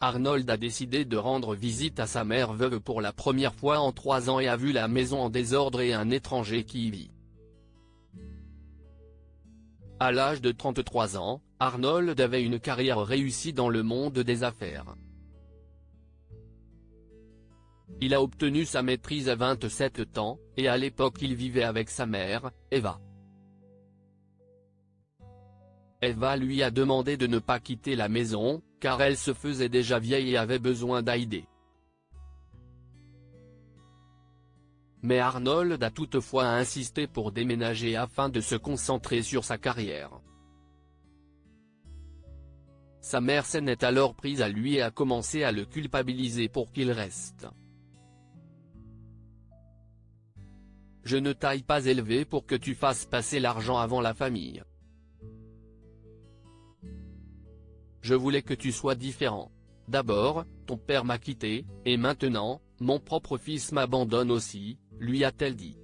Arnold a décidé de rendre visite à sa mère veuve pour la première fois en 3 ans et a vu la maison en désordre et un étranger qui y vit. À l'âge de 33 ans, Arnold avait une carrière réussie dans le monde des affaires. Il a obtenu sa maîtrise à 27 ans, et à l'époque il vivait avec sa mère, Eva. Eva lui a demandé de ne pas quitter la maison, car elle se faisait déjà vieille et avait besoin d'aider. Mais Arnold a toutefois insisté pour déménager afin de se concentrer sur sa carrière. Sa mère s'en est alors prise à lui et a commencé à le culpabiliser pour qu'il reste. « Je ne t'ai pas élevé pour que tu fasses passer l'argent avant la famille. Je voulais que tu sois différent. D'abord, ton père m'a quitté, et maintenant, mon propre fils m'abandonne aussi », lui a-t-elle dit.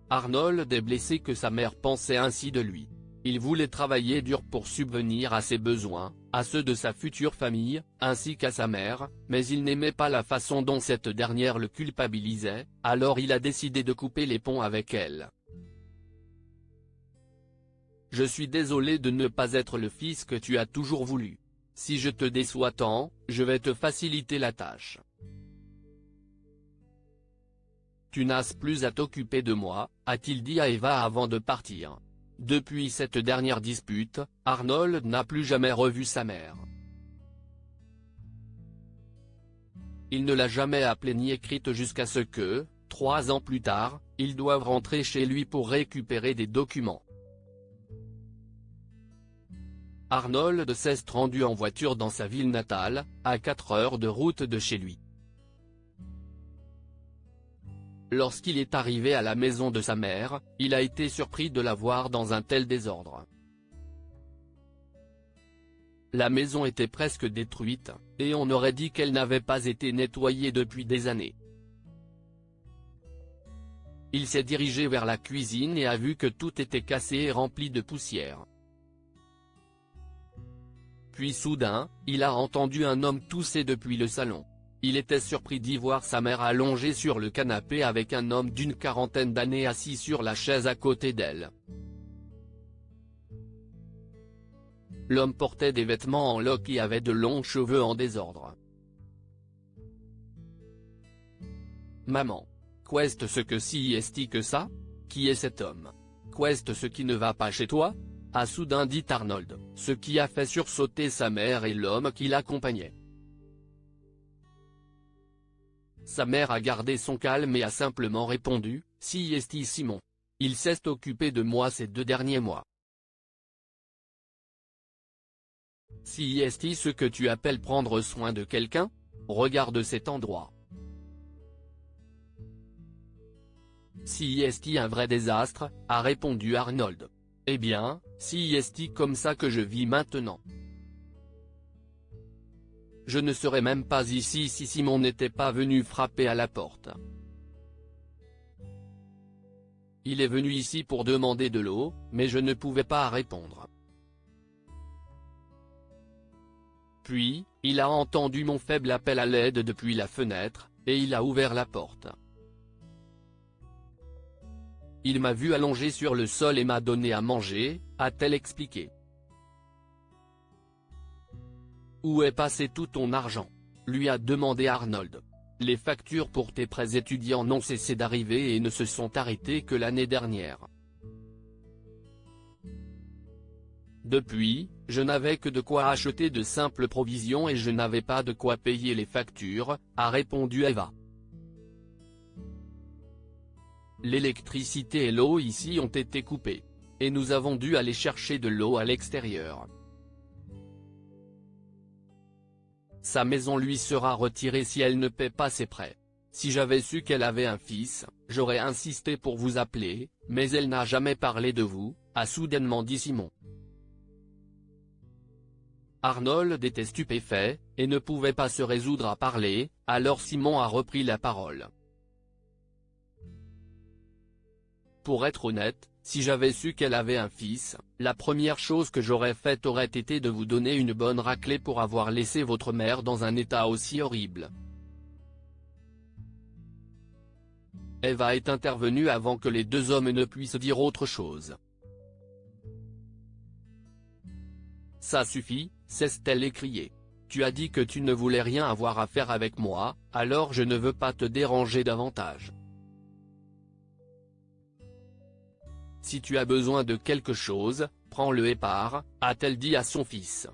Arnold est blessé que sa mère pensait ainsi de lui. Il voulait travailler dur pour subvenir à ses besoins, à ceux de sa future famille, ainsi qu'à sa mère, mais il n'aimait pas la façon dont cette dernière le culpabilisait, alors il a décidé de couper les ponts avec elle. « Je suis désolé de ne pas être le fils que tu as toujours voulu. Si je te déçois tant, je vais te faciliter la tâche. Tu n'as plus à t'occuper de moi », a-t-il dit à Eva avant de partir. Depuis cette dernière dispute, Arnold n'a plus jamais revu sa mère. Il ne l'a jamais appelée ni écrite jusqu'à ce que, 3 ans plus tard, ils doivent rentrer chez lui pour récupérer des documents. Arnold s'est rendu en voiture dans sa ville natale, à 4 heures de route de chez lui. Lorsqu'il est arrivé à la maison de sa mère, il a été surpris de la voir dans un tel désordre. La maison était presque détruite, et on aurait dit qu'elle n'avait pas été nettoyée depuis des années. Il s'est dirigé vers la cuisine et a vu que tout était cassé et rempli de poussière. Puis soudain, il a entendu un homme tousser depuis le salon. Il était surpris d'y voir sa mère allongée sur le canapé avec un homme d'une 40aine d'années assis sur la chaise à côté d'elle. L'homme portait des vêtements en loques et avait de longs cheveux en désordre. « Maman. Qu'est-ce que si est-ce que ça? Qui est cet homme? Qu'est-ce ce qui ne va pas chez toi ?» a soudain dit Arnold, ce qui a fait sursauter sa mère et l'homme qui l'accompagnait. Sa mère a gardé son calme et a simplement répondu, « Si est Simon. Il s'est occupé de moi ces 2 derniers mois. » Si est ce que tu appelles prendre soin de quelqu'un? Regarde cet endroit. Si est un vrai désastre, a répondu Arnold. Eh bien, si est comme ça que je vis maintenant. Je ne serais même pas ici si Simon n'était pas venu frapper à la porte. Il est venu ici pour demander de l'eau, mais je ne pouvais pas répondre. Puis, il a entendu mon faible appel à l'aide depuis la fenêtre, et il a ouvert la porte. Il m'a vu allongé sur le sol et m'a donné à manger, a-t-elle expliqué. « Où est passé tout ton argent ?» lui a demandé Arnold. « Les factures pour tes prêts étudiants n'ont cessé d'arriver et ne se sont arrêtées que l'année dernière. Depuis, je n'avais que de quoi acheter de simples provisions et je n'avais pas de quoi payer les factures », a répondu Eva. L'électricité et l'eau ici ont été coupées. Et nous avons dû aller chercher de l'eau à l'extérieur. Sa maison lui sera retirée si elle ne paie pas ses prêts. Si j'avais su qu'elle avait un fils, j'aurais insisté pour vous appeler, mais elle n'a jamais parlé de vous, a soudainement dit Simon. Arnold était stupéfait, et ne pouvait pas se résoudre à parler, alors Simon a repris la parole. Pour être honnête, Si j'avais su qu'elle avait un fils, la première chose que j'aurais faite aurait été de vous donner une bonne raclée pour avoir laissé votre mère dans un état aussi horrible. Eva est intervenue avant que les deux hommes ne puissent dire autre chose. Ça suffit, cesse-t-elle écriée. Tu as dit que tu ne voulais rien avoir à faire avec moi, alors je ne veux pas te déranger davantage. Si tu as besoin de quelque chose, prends-le et pars, a-t-elle dit à son fils.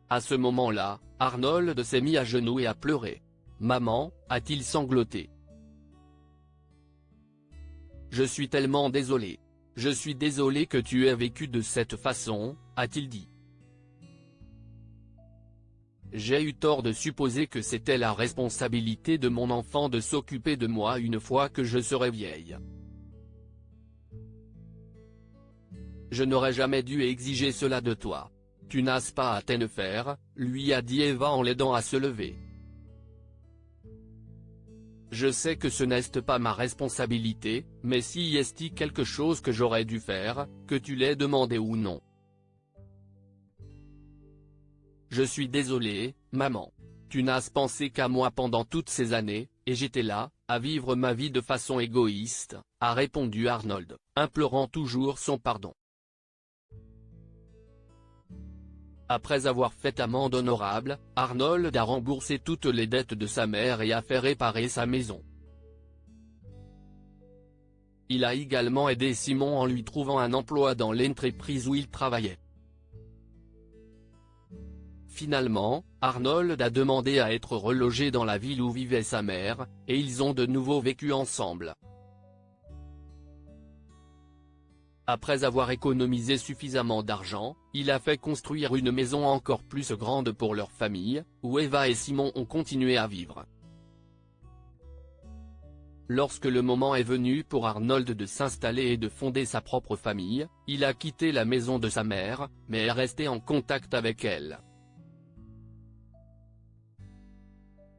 À ce moment-là, Arnold s'est mis à genoux et a pleuré. « Maman », a-t-il sangloté. « Je suis tellement désolé. Je suis désolé que tu aies vécu de cette façon », a-t-il dit. « J'ai eu tort de supposer que c'était la responsabilité de mon enfant de s'occuper de moi une fois que je serai vieille. Je n'aurais jamais dû exiger cela de toi. Tu n'as pas à t'en faire », lui a dit Eva en l'aidant à se lever. « Je sais que ce n'est pas ma responsabilité, mais si y est-il quelque chose que j'aurais dû faire, que tu l'aies demandé ou non. Je suis désolé, maman. Tu n'as pensé qu'à moi pendant toutes ces années, et j'étais là, à vivre ma vie de façon égoïste », a répondu Arnold, implorant toujours son pardon. Après avoir fait amende honorable, Arnold a remboursé toutes les dettes de sa mère et a fait réparer sa maison. Il a également aidé Simon en lui trouvant un emploi dans l'entreprise où il travaillait. Finalement, Arnold a demandé à être relogé dans la ville où vivait sa mère, et ils ont de nouveau vécu ensemble. Après avoir économisé suffisamment d'argent, il a fait construire une maison encore plus grande pour leur famille, où Eva et Simon ont continué à vivre. Lorsque le moment est venu pour Arnold de s'installer et de fonder sa propre famille, il a quitté la maison de sa mère, mais est resté en contact avec elle.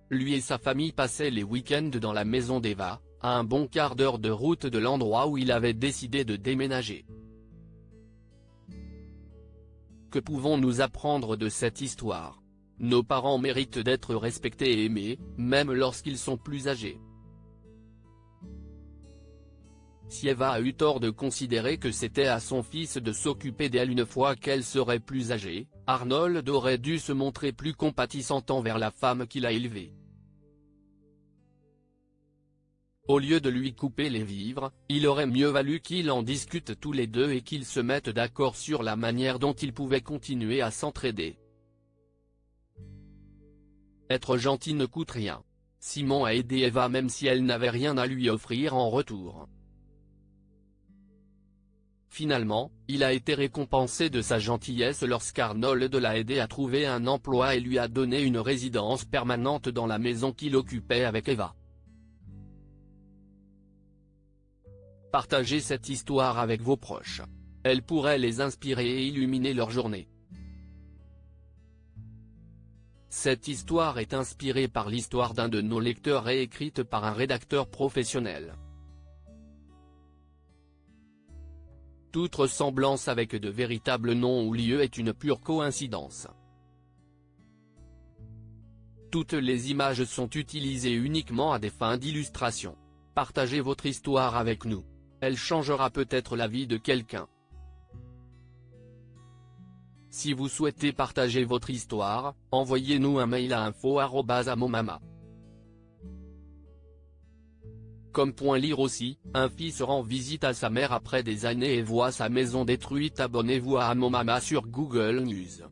Lui et sa famille passaient les week-ends dans la maison d'Eva, à un bon quart d'heure de route de l'endroit où il avait décidé de déménager. Que pouvons-nous apprendre de cette histoire? Nos parents méritent d'être respectés et aimés, même lorsqu'ils sont plus âgés. Si Eva a eu tort de considérer que c'était à son fils de s'occuper d'elle une fois qu'elle serait plus âgée, Arnold aurait dû se montrer plus compatissant envers la femme qu'il a élevée. Au lieu de lui couper les vivres, il aurait mieux valu qu'ils en discutent tous les deux et qu'ils se mettent d'accord sur la manière dont ils pouvaient continuer à s'entraider. Être gentil ne coûte rien. Simon a aidé Eva même si elle n'avait rien à lui offrir en retour. Finalement, il a été récompensé de sa gentillesse lorsqu'Arnold l'a aidé à trouver un emploi et lui a donné une résidence permanente dans la maison qu'il occupait avec Eva. Partagez cette histoire avec vos proches. Elle pourrait les inspirer et illuminer leur journée. Cette histoire est inspirée par l'histoire d'un de nos lecteurs et écrite par un rédacteur professionnel. Toute ressemblance avec de véritables noms ou lieux est une pure coïncidence. Toutes les images sont utilisées uniquement à des fins d'illustration. Partagez votre histoire avec nous. Elle changera peut-être la vie de quelqu'un. Si vous souhaitez partager votre histoire, envoyez-nous un mail à info@amomama. Comme point lire aussi, un fils rend visite à sa mère après des années et voit sa maison détruite. Abonnez-vous à Amomama sur Google News.